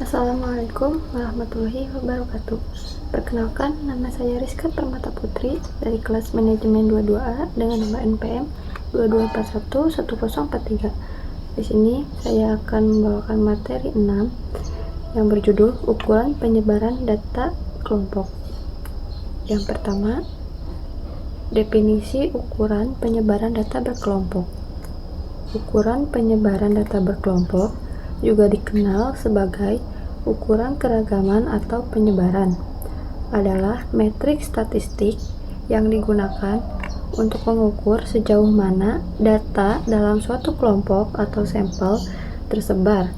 Assalamualaikum warahmatullahi wabarakatuh. Perkenalkan, nama saya Rizka Permata Putri dari kelas manajemen 22A dengan nomor NPM 22411043. Di sini saya akan membawakan materi 6 yang berjudul ukuran penyebaran data kelompok. Yang pertama, definisi ukuran penyebaran data berkelompok. Ukuran penyebaran data berkelompok juga dikenal sebagai ukuran keragaman atau penyebaran, adalah metrik statistik yang digunakan untuk mengukur sejauh mana data dalam suatu kelompok atau sampel tersebar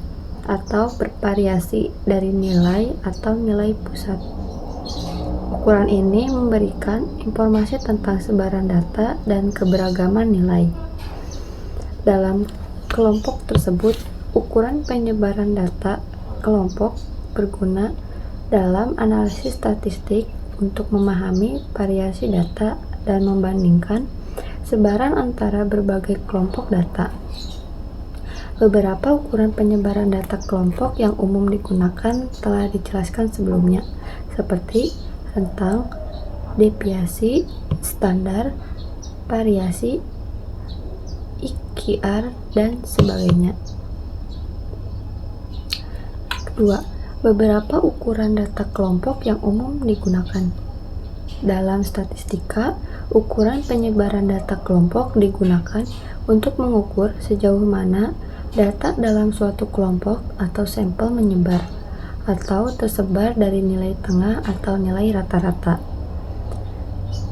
atau bervariasi dari nilai atau nilai pusat. Ukuran ini memberikan informasi tentang sebaran data dan keberagaman nilai. Dalam kelompok tersebut, ukuran penyebaran data kelompok berguna dalam analisis statistik untuk memahami variasi data dan membandingkan sebaran antara berbagai kelompok data. Beberapa ukuran penyebaran data kelompok yang umum digunakan telah dijelaskan sebelumnya, seperti rentang, deviasi, standar, variasi, IQR, dan sebagainya. Kedua, beberapa ukuran data kelompok yang umum digunakan. Dalam statistika, ukuran penyebaran data kelompok digunakan untuk mengukur sejauh mana data dalam suatu kelompok atau sampel menyebar atau tersebar dari nilai tengah atau nilai rata-rata.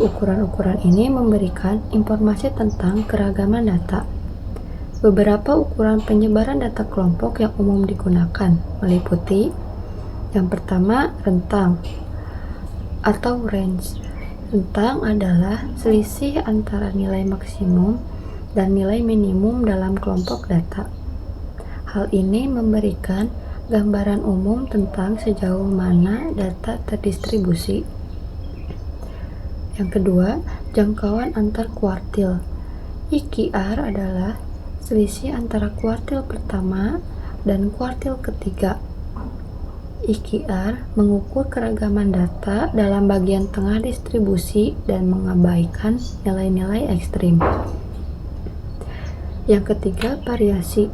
Ukuran-ukuran ini memberikan informasi tentang keragaman data. Beberapa ukuran penyebaran data kelompok yang umum digunakan meliputi: yang pertama, rentang atau range. Rentang adalah selisih antara nilai maksimum dan nilai minimum dalam kelompok data. Hal ini memberikan gambaran umum tentang sejauh mana data terdistribusi. Yang kedua, jangkauan antar kuartil. IQR adalah selisih antara kuartil pertama dan kuartil ketiga. IQR mengukur keragaman data dalam bagian tengah distribusi dan mengabaikan nilai-nilai ekstrim. Yang ketiga, variasi.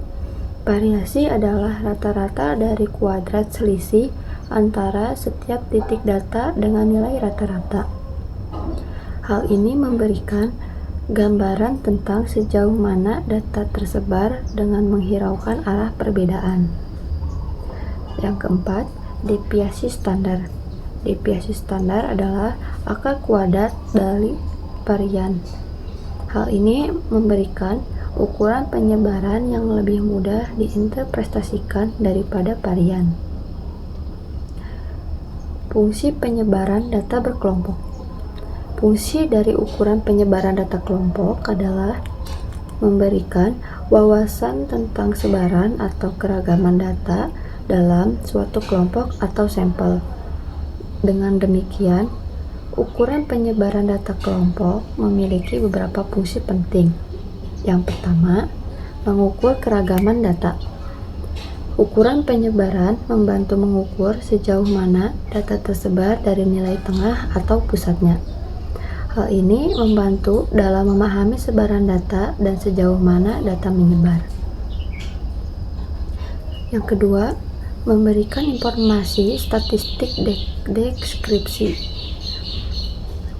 Variasi adalah rata-rata dari kuadrat selisih antara setiap titik data dengan nilai rata-rata. Hal ini memberikan gambaran tentang sejauh mana data tersebar dengan menghiraukan arah perbedaan. Yang keempat, deviasi standar. Deviasi standar adalah akar kuadrat dari varian. Hal ini memberikan ukuran penyebaran yang lebih mudah diinterpretasikan daripada varian. Fungsi penyebaran data berkelompok. Fungsi dari ukuran penyebaran data kelompok adalah memberikan wawasan tentang sebaran atau keragaman data dalam suatu kelompok atau sampel. Dengan demikian, ukuran penyebaran data kelompok memiliki beberapa fungsi penting. Yang pertama, mengukur keragaman data. Ukuran penyebaran membantu mengukur sejauh mana data tersebar dari nilai tengah atau pusatnya. Hal ini membantu dalam memahami sebaran data dan sejauh mana data menyebar. Yang kedua, memberikan informasi statistik deskripsi.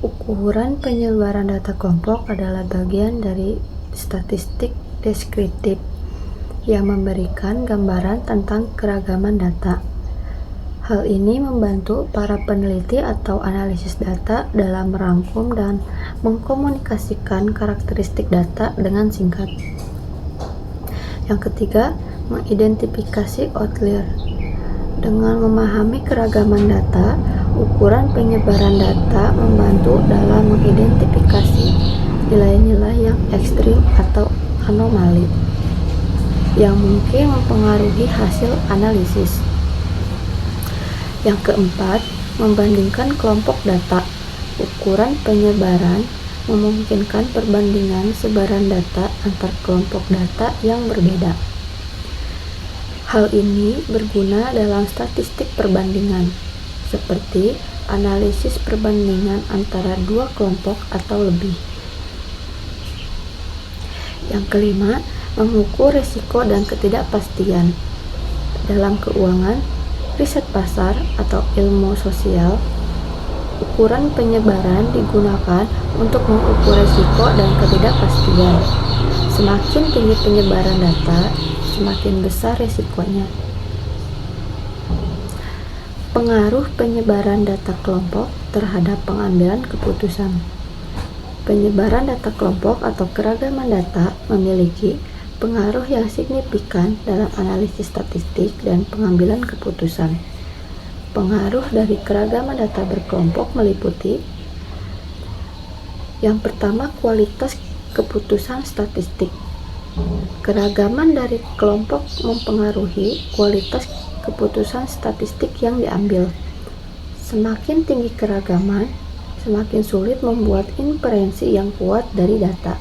Ukuran penyebaran data kelompok adalah bagian dari statistik deskriptif yang memberikan gambaran tentang keragaman data. Hal ini membantu para peneliti atau analisis data dalam merangkum dan mengkomunikasikan karakteristik data dengan singkat. Yang ketiga, mengidentifikasi outlier. Dengan memahami keragaman data, ukuran penyebaran data membantu dalam mengidentifikasi nilai-nilai yang ekstrim atau anomali yang mungkin mempengaruhi hasil analisis. Yang keempat, membandingkan kelompok data. Ukuran penyebaran memungkinkan perbandingan sebaran data antar kelompok data yang berbeda. Hal ini berguna dalam statistik perbandingan, seperti analisis perbandingan antara dua kelompok atau lebih. Yang kelima, mengukur risiko dan ketidakpastian. Dalam keuangan, riset pasar, atau ilmu sosial, ukuran penyebaran digunakan untuk mengukur risiko dan ketidakpastian. Semakin tinggi penyebaran data, semakin besar risikonya. Pengaruh penyebaran data kelompok terhadap pengambilan keputusan. Penyebaran data kelompok atau keragaman data memiliki pengaruh yang signifikan dalam analisis statistik dan pengambilan keputusan. Pengaruh dari keragaman data berkelompok meliputi: yang pertama, kualitas keputusan statistik. Keragaman dari kelompok mempengaruhi kualitas keputusan statistik yang diambil. Semakin tinggi keragaman, semakin sulit membuat inferensi yang kuat dari data.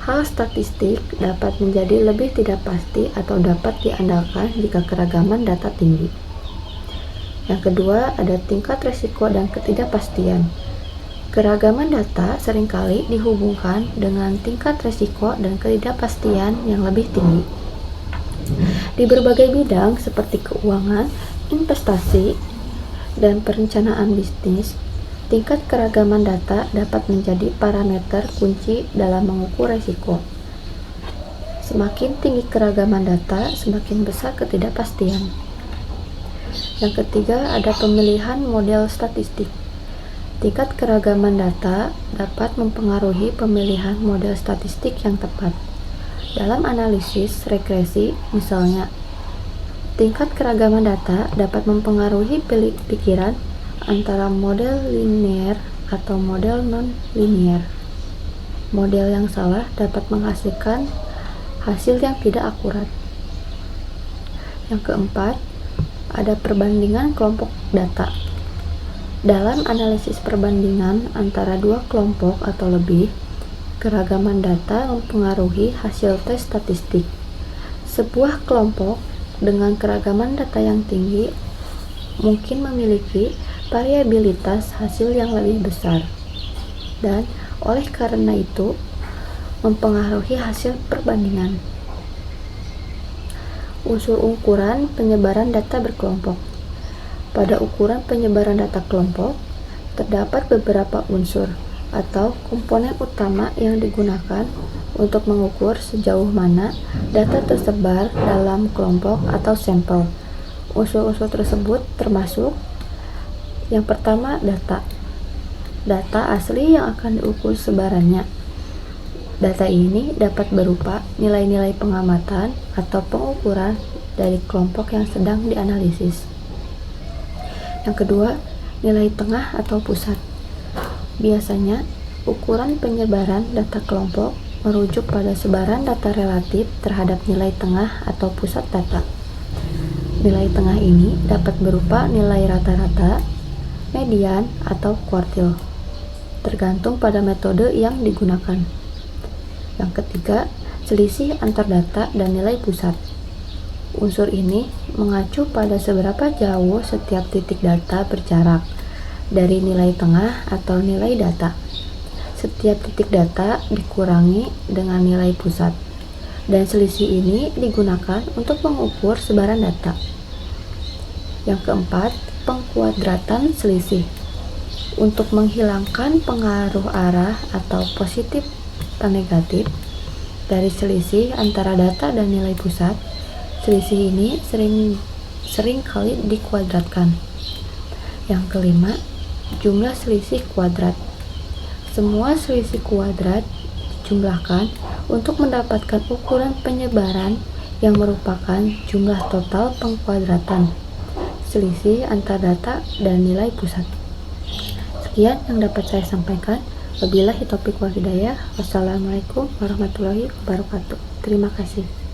Hal statistik dapat menjadi lebih tidak pasti atau dapat diandalkan jika keragaman data tinggi. Yang kedua, ada tingkat risiko dan ketidakpastian. Keragaman data seringkali dihubungkan dengan tingkat risiko dan ketidakpastian yang lebih tinggi. Di berbagai bidang seperti keuangan, investasi, dan perencanaan bisnis, tingkat keragaman data dapat menjadi parameter kunci dalam mengukur risiko. Semakin tinggi keragaman data, semakin besar ketidakpastian. Yang ketiga, ada pemilihan model statistik. Tingkat keragaman data dapat mempengaruhi pemilihan model statistik yang tepat. Dalam analisis regresi, misalnya, tingkat keragaman data dapat mempengaruhi pikiran antara model linear atau model non-linear. Model yang salah dapat menghasilkan hasil yang tidak akurat. Yang keempat, ada perbandingan kelompok data. Dalam analisis perbandingan antara dua kelompok atau lebih, keragaman data mempengaruhi hasil tes statistik. Sebuah kelompok dengan keragaman data yang tinggi mungkin memiliki variabilitas hasil yang lebih besar, dan oleh karena itu mempengaruhi hasil perbandingan. Unsur ukuran penyebaran data berkelompok. Pada ukuran penyebaran data kelompok, terdapat beberapa unsur atau komponen utama yang digunakan untuk mengukur sejauh mana data tersebar dalam kelompok atau sampel. Unsur-unsur tersebut termasuk: yang pertama, data. Data asli yang akan diukur sebarannya. Data ini dapat berupa nilai-nilai pengamatan atau pengukuran dari kelompok yang sedang dianalisis. Yang kedua, nilai tengah atau pusat. Biasanya, ukuran penyebaran data kelompok merujuk pada sebaran data relatif terhadap nilai tengah atau pusat data. Nilai tengah ini dapat berupa nilai rata-rata, median, atau kuartil, tergantung pada metode yang digunakan. Yang ketiga, selisih antar data dan nilai pusat. Unsur ini mengacu pada seberapa jauh setiap titik data berjarak dari nilai tengah atau nilai data. Setiap titik data dikurangi dengan nilai pusat, dan selisih ini digunakan untuk mengukur sebaran data. Yang keempat, pengkuadratan selisih. Untuk menghilangkan pengaruh arah atau positif dan negatif dari selisih antara data dan nilai pusat, selisih ini sering kali dikuadratkan. Yang kelima, jumlah selisih kuadrat. Semua selisih kuadrat dijumlahkan untuk mendapatkan ukuran penyebaran yang merupakan jumlah total pengkuadratan selisih antar data dan nilai pusat. Sekian yang dapat saya sampaikan. Wabillahi taufiq wal hidayah. Wassalamualaikum warahmatullahi wabarakatuh. Terima kasih.